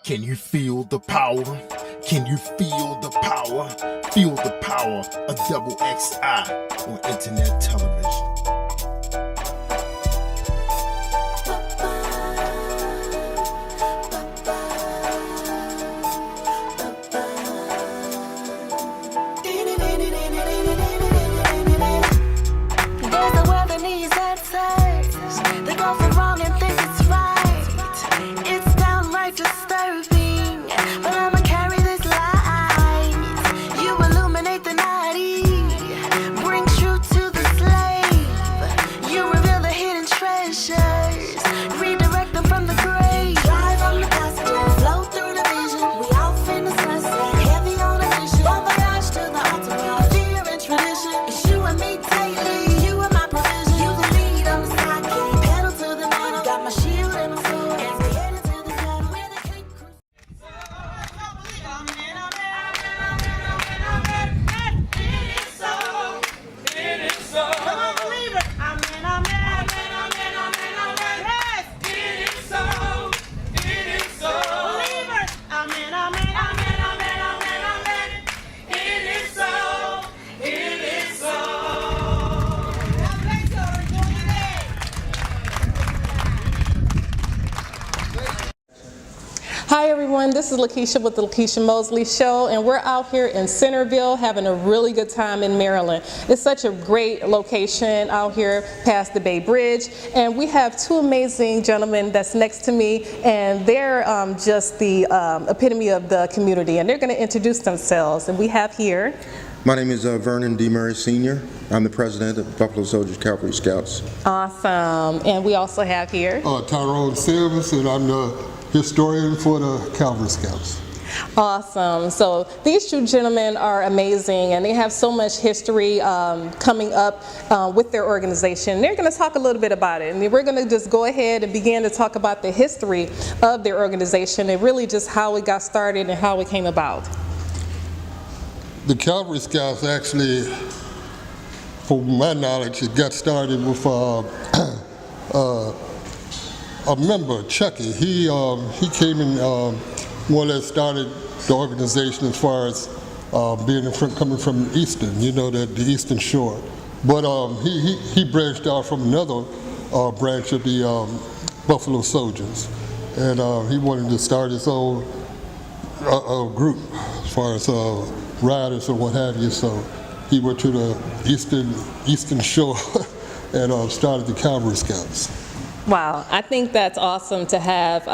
Can you feel the power? Can you feel the power? Feel the power of double XI on internet television. Hi everyone, this is Lekeisha with the Lekeisha Mosley Show, and we're out here in Centerville having a really good time in Maryland. It's such a great location out here past the Bay Bridge, and we have two amazing gentlemen that's next to me, and they're just the epitome of the community, and they're going to introduce themselves. And we have here... My name is Vernon D. Murray Sr. I'm the president of Buffalo Soldiers Cavalry Scouts. Awesome. And we also have here... Tyrone Sims, and I'm the historian for the Cavalry Scouts. Awesome. So these two gentlemen are amazing, and they have so much history coming up with their organization. They're going to talk a little bit about it, and we're going to just go ahead and begin to talk about the history of their organization and really just how it got started and how it came about. The Cavalry Scouts actually, from my knowledge, it got started with a member, Chucky. He came and more or less started the organization as far as coming from Eastern, you know, the Eastern Shore. But he branched out from another branch of the Buffalo Soldiers, and he wanted to start his own group as far as riders or what have you. So he went to the Eastern Shore and started the Cavalry Scouts. Wow, I think that's awesome to have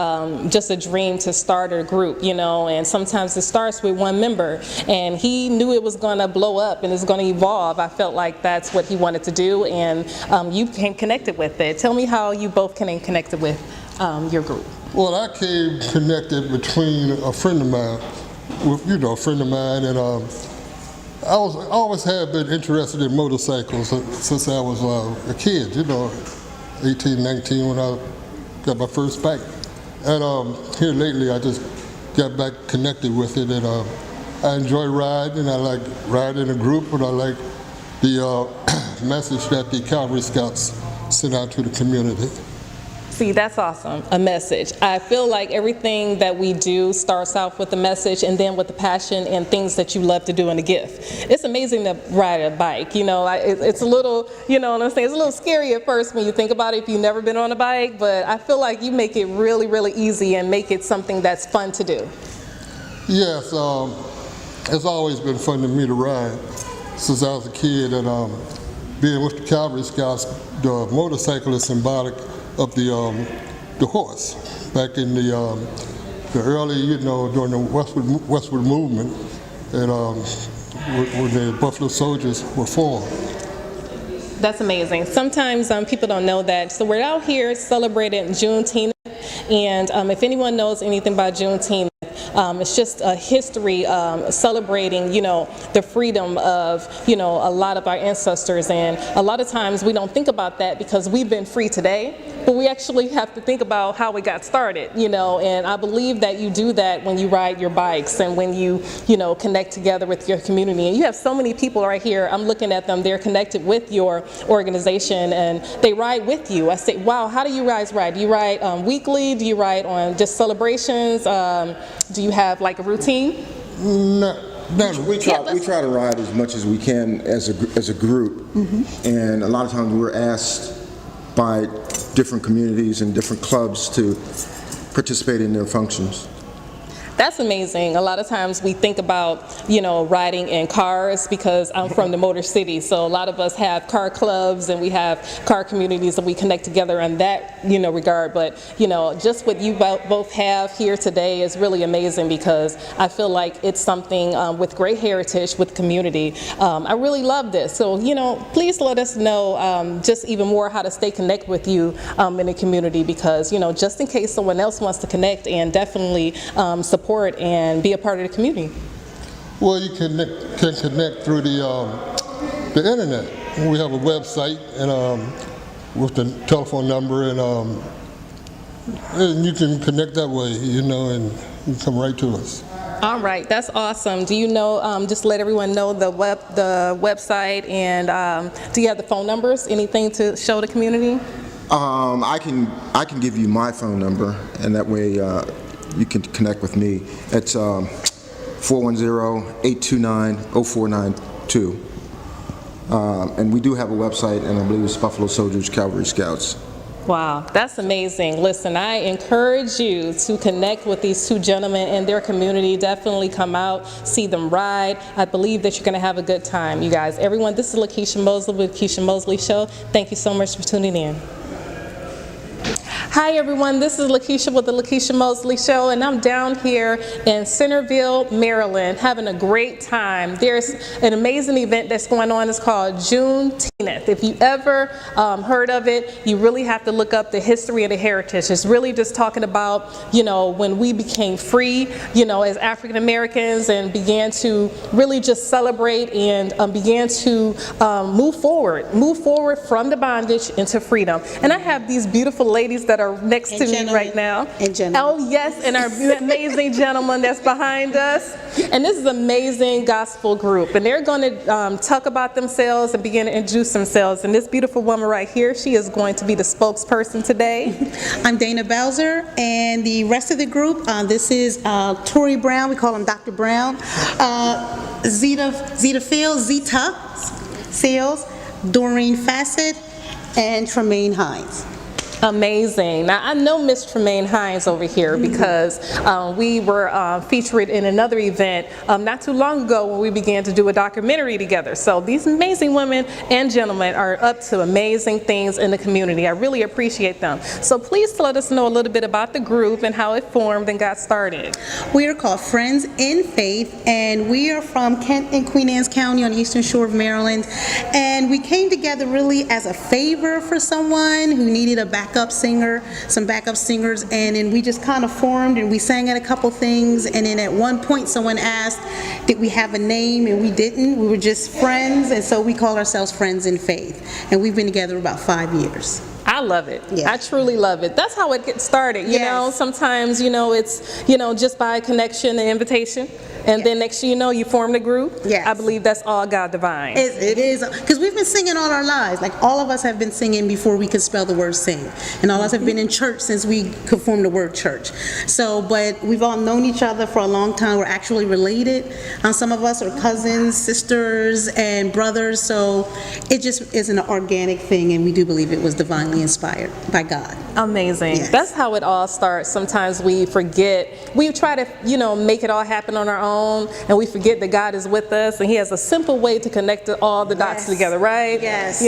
just a dream to start a group, you know, and sometimes it starts with one member, and he knew it was going to blow up and it's going to evolve. I felt like that's what he wanted to do, and you became connected with it. Tell me how you both became connected with your group. Well, I came connected between a friend of mine, and I always have been interested in motorcycles since I was a kid, you know, 18, 19 when I got my first bike. And here lately I just got back connected with it, and I enjoy riding. I like riding in a group, and I like the message that the Cavalry Scouts send out to the community. See, that's awesome, a message. I feel like everything that we do starts off with a message and then with the passion and things that you love to do and a gift. It's amazing to ride a bike, you know, it's a little, you know what I'm saying, it's a little scary at first when you think about it if you've never been on a bike, but I feel like you make it really, really easy and make it something that's fun to do. Yes, it's always been fun to me to ride since I was a kid, and being with the Cavalry Scouts, the motorcycle is symbolic of the horse. Back in the early, you know, during the westward movement, and when the Buffalo Soldiers were formed. That's amazing. Sometimes people don't know that. So we're out here celebrating Juneteenth, and if anyone knows anything about Juneteenth, it's just a history celebrating, the freedom of, a lot of our ancestors. And a lot of times we don't think about that because we've been free today, but we actually have to think about how we got started, and I believe that you do that when you ride your bikes and when you, connect together with your community. And you have so many people right here, I'm looking at them, they're connected with your organization and they ride with you. I say, wow, how do you guys ride? Do you ride weekly? Do you ride on just celebrations? Do you have like a routine? No. We try to ride as much as we can as a group, and a lot of times we're asked by different communities and different clubs to participate in their functions. That's amazing. A lot of times we think about, riding in cars because I'm from the Motor City. So a lot of us have car clubs and we have car communities and we connect together in that, regard. But, just what you both have here today is really amazing because I feel like it's something with great heritage with community. I really love this. So, please let us know just even more how to stay connected with you in the community because, just in case someone else wants to connect and definitely support and be a part of the community. Well, you can connect through the internet. We have a website and with the telephone number and you can connect that way, and you come right to us. All right, that's awesome. Do you know, just let everyone know the website and do you have the phone numbers? Anything to show the community? I can give you my phone number, and that way you can connect with me. It's 410-829-0492. And we do have a website, and I believe it's Buffalo Soldiers Cavalry Scouts. Wow, that's amazing. Listen, I encourage you to connect with these two gentlemen and their community. Definitely come out, see them ride. I believe that you're going to have a good time, you guys. Everyone, this is Lekeisha Mosley with Lekeisha Mosley Show. Thank you so much for tuning in. Hi everyone, this is Lekeisha with the Lekeisha Mosley Show, and I'm down here in Centerville, Maryland, having a great time. There's an amazing event that's going on. It's called JUNETEETH. If you ever heard of it, you really have to look up the history and the heritage. It's really just talking about, when we became free, as African Americans and began to really just celebrate and began to move forward from the bondage into freedom. And I have these beautiful ladies that are next to me right now. And gentlemen. Oh yes, and our amazing gentleman that's behind us. And this is an amazing gospel group. And they're going to talk about themselves and begin to introduce themselves. And this beautiful woman right here, she is going to be the spokesperson today. I'm Dana Bowser, and the rest of the group, this is Tori Brown, we call him Dr. Brown, Zeta Sales, Doreen Fassett, and Tremaine Hines. Amazing. Now, I know Miss Tremaine Hines over here because we were featured in another event not too long ago when we began to do a documentary together. So these amazing women and gentlemen are up to amazing things in the community. I really appreciate them. So please let us know a little bit about the group and how it formed and got started. We are called Friends in Faith, and we are from Kent and Queen Anne's County on the eastern shore of Maryland. And we came together really as a favor for someone who needed a some backup singers, and then we just kind of formed and we sang at a couple things, and then at one point someone asked, did we have a name? And we didn't. We were just friends, and so we call ourselves Friends in Faith, and we've been together about 5 years. I love it. Yeah. I truly love it. That's how it gets started. Yes. Sometimes, it's, just by connection and invitation. And then next thing you know, you form the group. Yes. I believe that's all God divine. It is, because we've been singing all our lives. Like, all of us have been singing before we could spell the word sing. And all of us have been in church since we could form the word church. So, but we've all known each other for a long time. We're actually related. Some of us are cousins, sisters, and brothers. So it just is an organic thing, and we do believe it was divinely inspired by God. Amazing. Yes. That's how it all starts. Sometimes we forget. We try to, make it all happen on our own, and we forget that God is with us, and He has a simple way to connect all the dots together, right? Yes.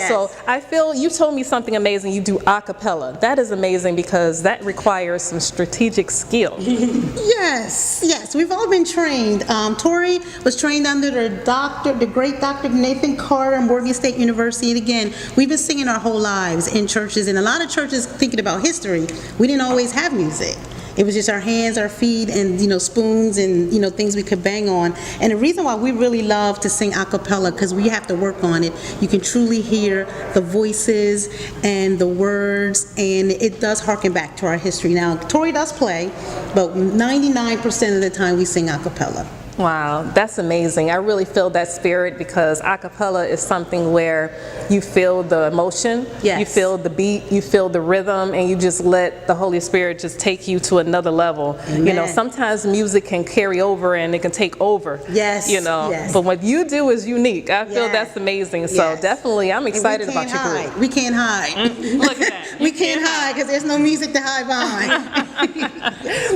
So I feel you told me something amazing. You do a cappella. That is amazing because that requires some strategic skill. Yes. We've all been trained. Tori was trained under the great Dr. Nathan Carter, Morgan State University. And again, we've been singing our whole lives in churches, and a lot of churches thinking about history. We didn't always have music. It was just our hands, our feet, and, spoons and, things we could bang on. And the reason why we really love to sing a cappella, because we have to work on it, you can truly hear the voices and the words, and it does harken back to our history. Now, Tori does play, but 99% of the time we sing a cappella. Wow, that's amazing. I really feel that spirit because a cappella is something where you feel the emotion, Yes. you feel the beat, you feel the rhythm, and you just let the Holy Spirit just take you to another level. Amen. Sometimes music can carry over and it can take over. Yes, yes. But what you do is unique. I feel Yes. that's amazing. So Yes. definitely, I'm excited And we about your can't group. hide. We can't hide. Look at that. We can't hide because there's no music to hide behind.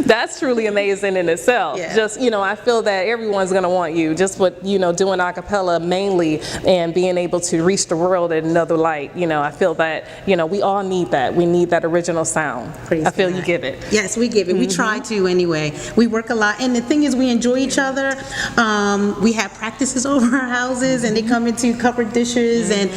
That's truly amazing in itself. Yeah. Just, I feel that everyone's going to want you. Just with, doing a cappella mainly and being able to reach the world in another light. I feel that, we all need that. We need that original sound. Praise I feel God. you give it. Yes, we give it. We try to anyway. We work a lot. And the thing is, we enjoy each other. We have practices over our houses, and they come into covered dishes, and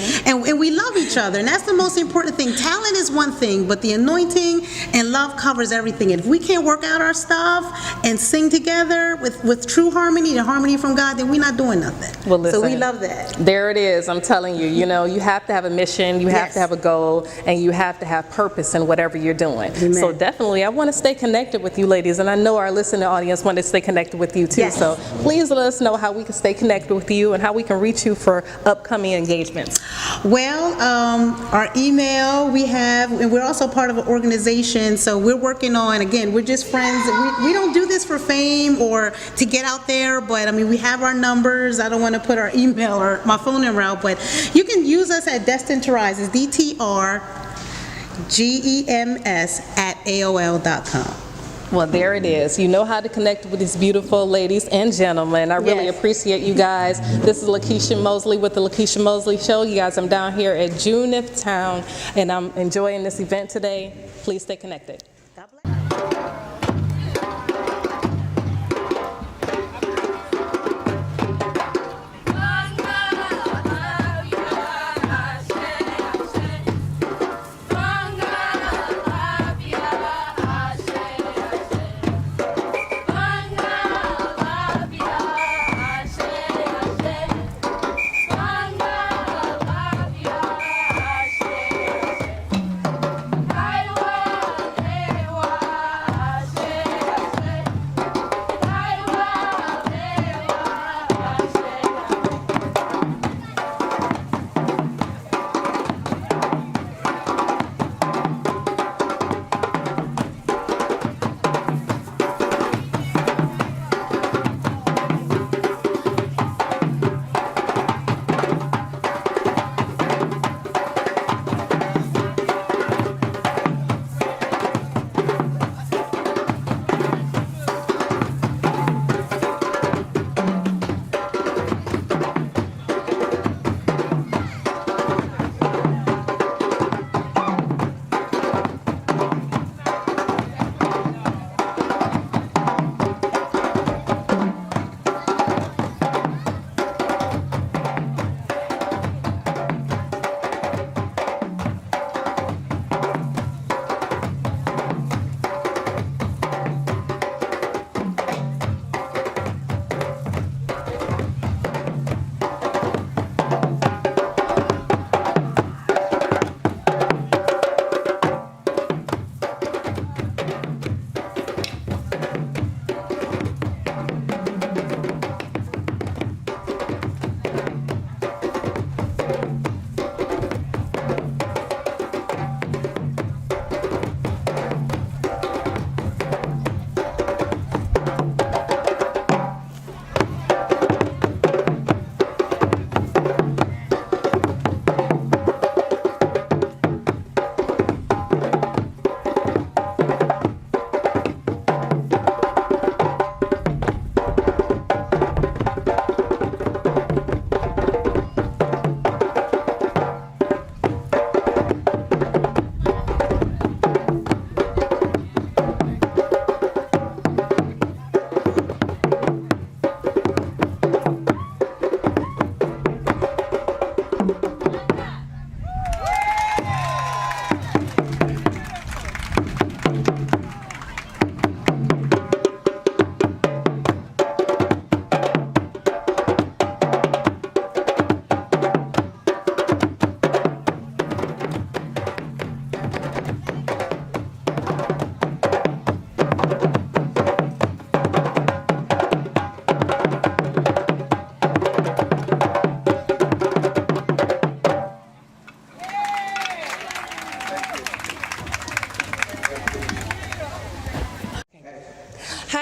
we love each other. And that's the most important thing. Talent is one thing, but the anointing and love covers everything. And if we can't work out our stuff and sing together with true harmony, the harmony from God, then we're not doing nothing. Well, listen, so we love that. There it is. I'm telling you, you have to have a mission, you have Yes. to have a goal, and you have to have purpose in whatever you're doing. Amen. So definitely, I want to stay connected with you ladies, and I know our listening audience want to stay connected with you too. Yes. So please let us know how we can stay connected with you and how we can reach you for upcoming engagements. Well, our email we have, and we're also part of an organization, so we're working on, again, we're just friends. We don't do this for fame or to get out there, but we have our numbers. I don't want to put our email or my phone number out, but you can use us at Destined to Rise. It's DTRGEMS@AOL.com. Well, there it is. You know how to connect with these beautiful ladies and gentlemen. I really Yes. appreciate you guys. This is Lekeisha Mosley with the Lekeisha Mosley Show. You guys, I'm down here at JUNETEETH Town, and I'm enjoying this event today. Please stay connected. God bless. I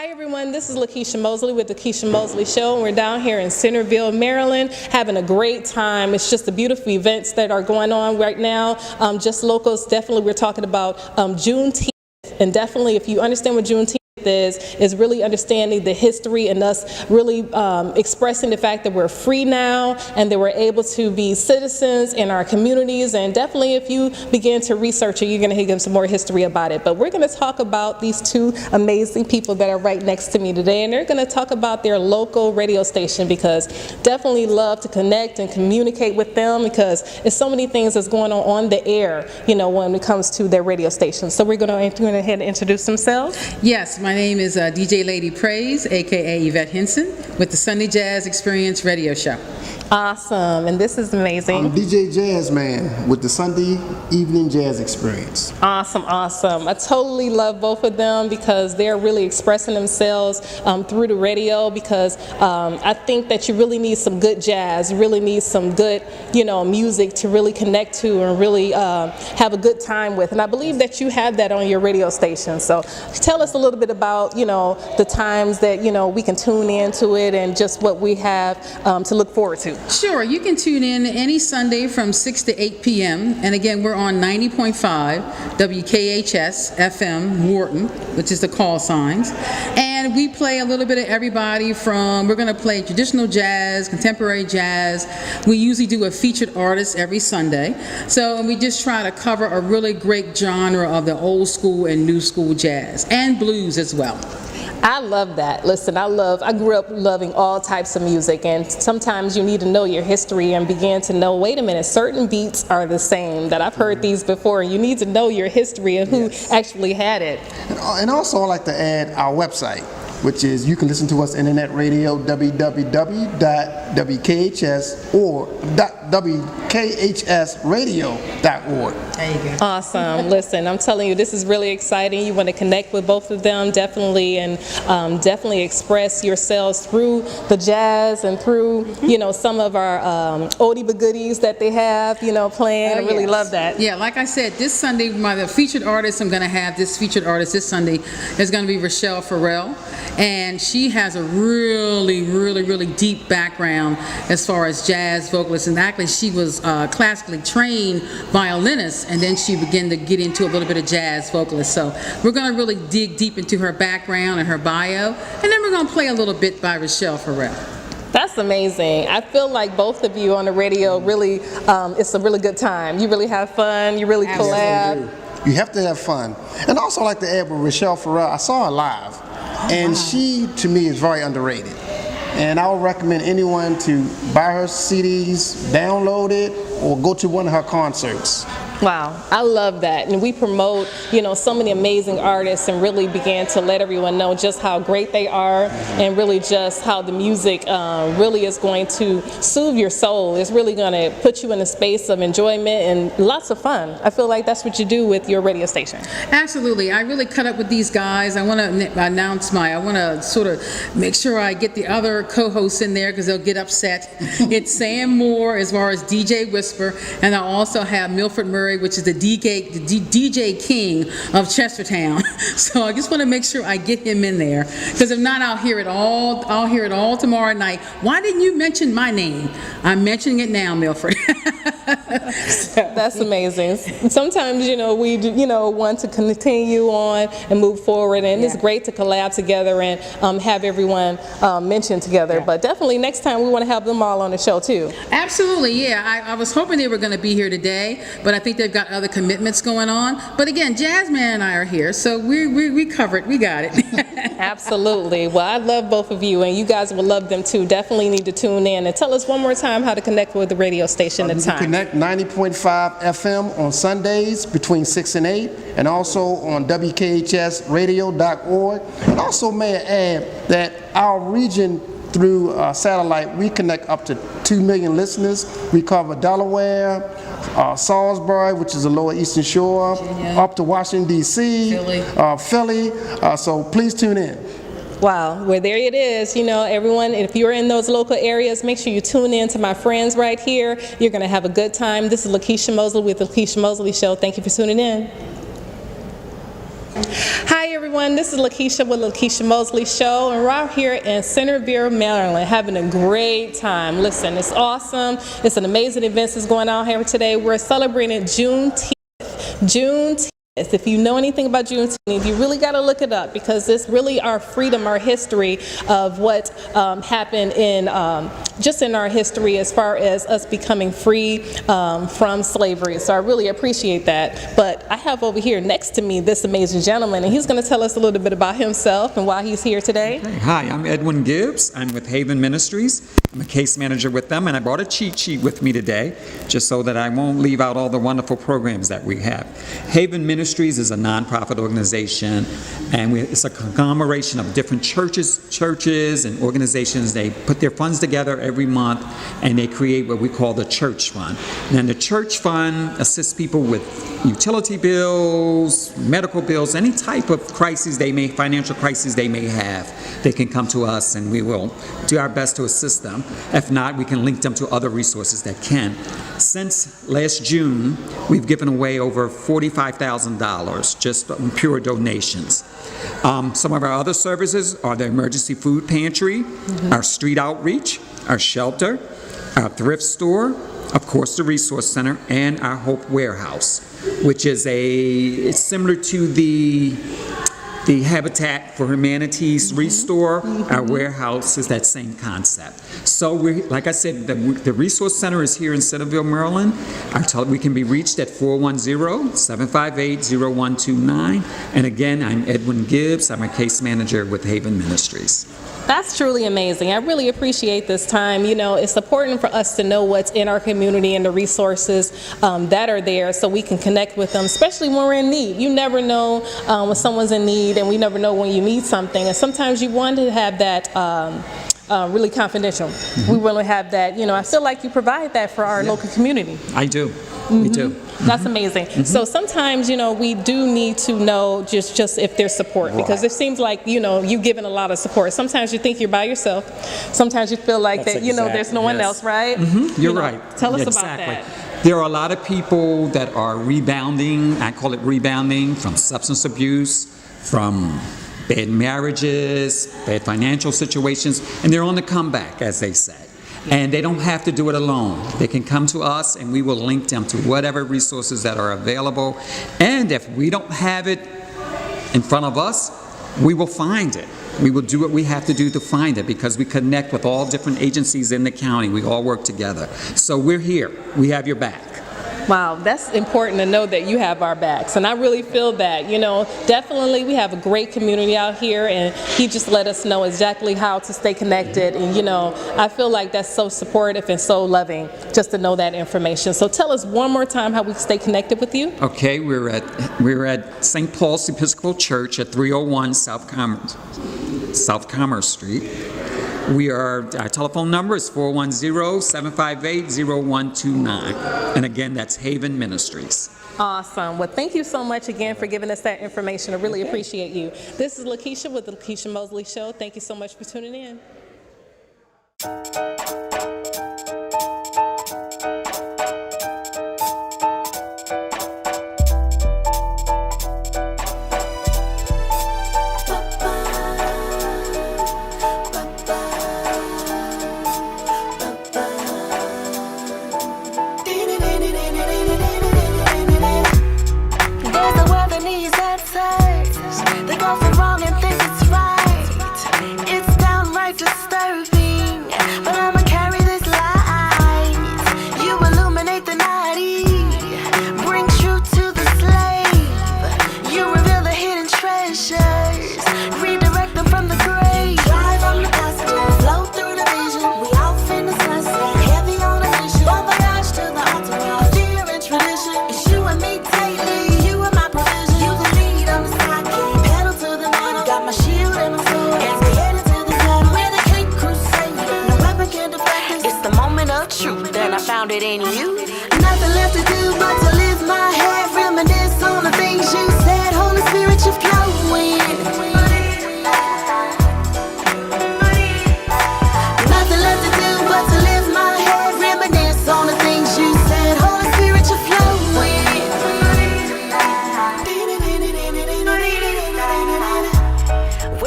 Hi everyone, this is Lekeisha Mosley with the Lekeisha Mosley Show, and we're down here in Centerville, Maryland, having a great time. It's just the beautiful events that are going on right now. Just locals, definitely we're talking about Juneteenth, and definitely if you understand what Juneteenth is really understanding the history and us really expressing the fact that we're free now and that we're able to be citizens in our communities. And definitely if you begin to research it, you're going to hear some more history about it. But we're going to talk about these two amazing people that are right next to me today, and they're going to talk about their local radio station, because definitely love to connect and communicate with them, because there's so many things that's going on the air, you know, when it comes to their radio station. So we're going to go ahead and introduce themselves. Yes, my name is DJ Lady Praise, aka Yvette Henson, with the Sunday Jazz Experience radio show. Awesome, and this is amazing. I'm DJ Jazz Man with the Sunday Evening Jazz Experience. Awesome, awesome. I totally love both of them because they're really expressing themselves through the radio, because I think that you really need some good jazz, you really need some good, you know, music to really connect to and really have a good time with. And I believe that you have that on your radio station. So tell us a little bit about, you know, the times that, you know, we can tune into it and just what we have to look forward to. Sure, you can tune in any Sunday from 6 to 8 p.m. And again, we're on 90.5 WKHS FM Wharton, which is the call signs. And we play a little bit of everybody from, we're going to play traditional jazz, contemporary jazz. We usually do a featured artist every Sunday. So we just try to cover a really great genre of the old school and new school jazz and blues as well. I love that. Listen, I grew up loving all types of music, and sometimes you need to know your history and begin to know, wait a minute, certain beats are the same, that I've heard these before, and you need to know your history and who actually had it. And also I'd like to add our website, which is, you can listen to us internet radio, www.wkhs or wkhsradio.org. There you go. Awesome. Listen, I'm telling you, this is really exciting. You want to connect with both of them, definitely, and definitely express yourselves through the jazz and through, you know, some of our oldie but goodies that they have, you know, playing. I really love that. Yeah, like I said, this Sunday, the featured artist I'm going to have, this featured artist this Sunday is going to be Rochelle Farrell. And she has a really deep background as far as jazz vocalist. And actually, she was classically trained violinist, and then she began to get into a little bit of jazz vocalist. So we're going to really dig deep into her background and her bio, and then we're going to play a little bit by Rochelle Farrell. That's amazing. I feel like both of you on the radio really, it's a really good time. You really have fun, you really collab. You have to have fun. And also I'd like to add with Rochelle Farrell, I saw her live, and she, to me, is very underrated. And I would recommend anyone to buy her CDs, download it, or go to one of her concerts. Wow, I love that. And we promote, you know, so many amazing artists, and really began to let everyone know just how great they are, and really just how the music really is going to soothe your soul. It's really going to put you in a space of enjoyment and lots of fun. I feel like that's what you do with your radio station. Absolutely. I really cut up with these guys. I want to announce I want to sort of make sure I get the other co-hosts in there, because they'll get upset. It's Sam Moore as far as DJ Whisper, and I also have Milford Murray, which is the DJ King of Chestertown. So I just want to make sure I get him in there, because if not, I'll hear it all tomorrow night. Why didn't you mention my name? I'm mentioning it now, Milford. That's amazing. Sometimes, you know, we do, you know, want to continue on and move forward, and it's great to collab together and have everyone mentioned together. But definitely next time we want to have them all on the show too. Absolutely, yeah. I was hoping they were going to be here today, but I think they've got other commitments going on. But again, Jazzman and I are here, so we covered. We got it. Absolutely. Well, I love both of you, and you guys will love them too. Definitely need to tune in, and tell us one more time how to connect with the radio station at the time. Connect 90.5 FM on Sundays between 6 and 8, and also on WKHSradio.org. And also may I add that our region, through satellite, we connect up to 2 million listeners. We cover Delaware, Salisbury, which is the lower eastern shore, up to Washington, D.C., Philly. So please tune in. Wow, well, there it is. You know, everyone, if you're in those local areas, make sure you tune in to my friends right here. You're going to have a good time. This is Lekeisha Mosley with the Lekeisha Mosley Show. Thank you for tuning in. Hi, everyone. everyone, this is Lekeisha with Lekeisha Mosley Show, and we're out here in Centerville, Maryland, having a great time. Listen, it's awesome. It's an amazing event that's going on here today. We're celebrating Juneteenth. Juneteenth. If you know anything about Juneteenth, you really got to look it up, because it's really our freedom, our history of what happened in just in our history as far as us becoming free from slavery. So I really appreciate that. But I have over here next to me this amazing gentleman, and he's going to tell us a little bit about himself and why he's here today. Okay. Hi, I'm Edwin Gibbs. I'm with Haven Ministries. I'm a case manager with them, and I brought a cheat sheet with me today just so that I won't leave out all the wonderful programs that we have. Haven Ministries is a nonprofit organization, and it's a conglomeration of different churches and organizations. They put their funds together every month, and they create what we call the church fund. And the church fund assists people with utility bills, medical bills, any type of crises financial crises they may have. They can come to us, and we will do our best to assist them. If not, we can link them to other resources that can. Since last June, we've given away over $45,000 just on pure donations. Some of our other services are the emergency food pantry, our street outreach, our shelter, our thrift store, of course the resource center, and our Hope Warehouse, which is it's similar to the Habitat for Humanity's Restore. Our warehouse is that same concept. So like I said, the Resource Center is here in Centerville, Maryland. We can be reached at 410-758-0129. And again, I'm Edwin Gibbs. I'm a case manager with Haven Ministries. That's truly amazing. I really appreciate this time. You know, it's important for us to know what's in our community and the resources that are there, so we can connect with them, especially when we're in need. You never know when someone's in need, and we never know when you need something. And sometimes you want to have that really confidential. We want to have that, I feel like you provide that for our local community. I do. We do. That's amazing. So sometimes, we do need to know just if there's support, because it seems like, you've given a lot of support. Sometimes you think you're by yourself. Sometimes you feel like That's there's no one else, right? You're right. Tell us Exactly. about that. There are a lot of people that are rebounding, I call it rebounding, from substance abuse, from bad marriages, bad financial situations, and they're on the comeback, as they say. And they don't have to do it alone. They can come to us, and we will link them to whatever resources that are available. And if we don't have it in front of us, we will find it. We will do what we have to do to find it, because we connect with all different agencies in the county. We all work together. So we're here. We have your back. Wow, that's important to know that you have our backs, and I really feel that. Definitely we have a great community out here, and he just let us know exactly how to stay connected, and I feel like that's so supportive and so loving just to know that information. So tell us one more time how we stay connected with you. Okay, we're at St. Paul's Episcopal Church at 301 South Commerce Street. Our telephone number is 410-758-0129. And again, that's Haven Ministries. Awesome. Well, thank you so much again for giving us that information. I really appreciate you. This is Lekeisha with the Lekeisha Mosley Show. Thank you so much for tuning in. They go for wrong and think it's right. It's downright disturbing, but I'ma carry this light. You illuminate the night, bring truth to the slave. You reveal the hidden treasures, redirect them from the grave. Drive on the passenger, flow through the vision. We off in the sunset, heavy on a mission. Bon voyage to the entourage, fear and tradition. It's you and me daily, you are my provision. You the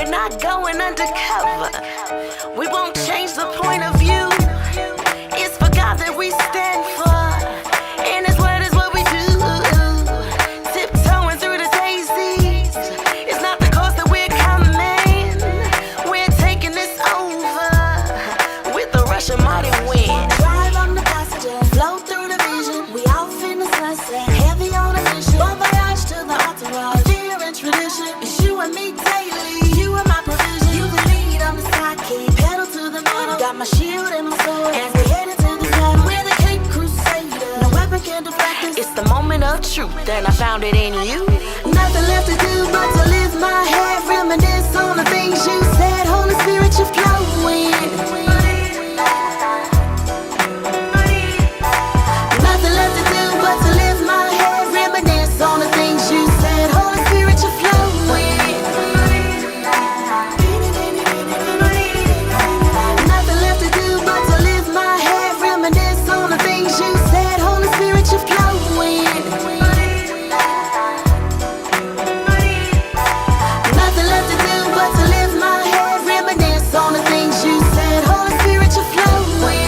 We're not going undercover. We won't change the point of view. It's for God that we stand for, and His word is what we do. Tiptoeing through the daisies. It's not the course that we're coming. We're taking this over with the rush of mighty wind. Drive on the passenger, flow through the vision. We off in the sunset, heavy on a mission. Bon voyage to the entourage, fear and tradition. It's you and me daily, you are my provision. You the lead, I'm the sidekick, pedal to the metal. Got my shield and my sword, as we headed to the battle. We're the Cape Crusader, no weapon can deflect us. It's the moment of truth, and I found it in you. Nothing left to do but to lift my head, reminisce on the things you said. Holy Spirit, you're flowing. Nothing left to do but to lift my head, reminisce on the things you said. Holy Spirit, you're flowing. Nothing left to do but to lift my head, reminisce on the things you said. Holy Spirit, you're flowing. Nothing left to do but to lift my head, reminisce on the things you said. Holy Spirit, you're flowing.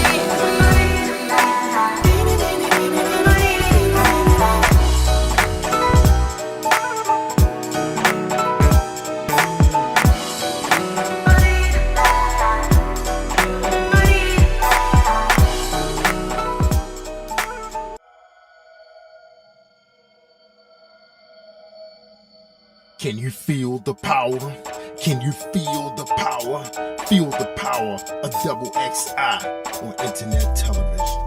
Can you feel the power? Can you feel the power? Feel the power of double XI on internet television.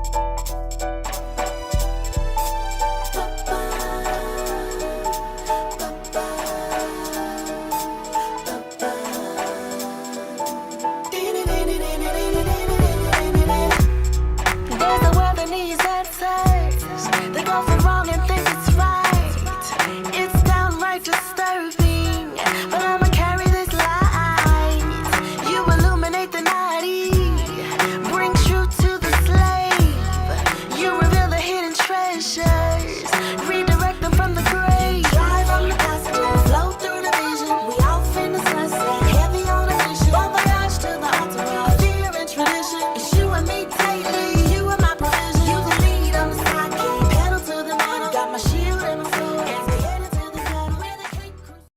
There's a world that needs answers. They go from wrong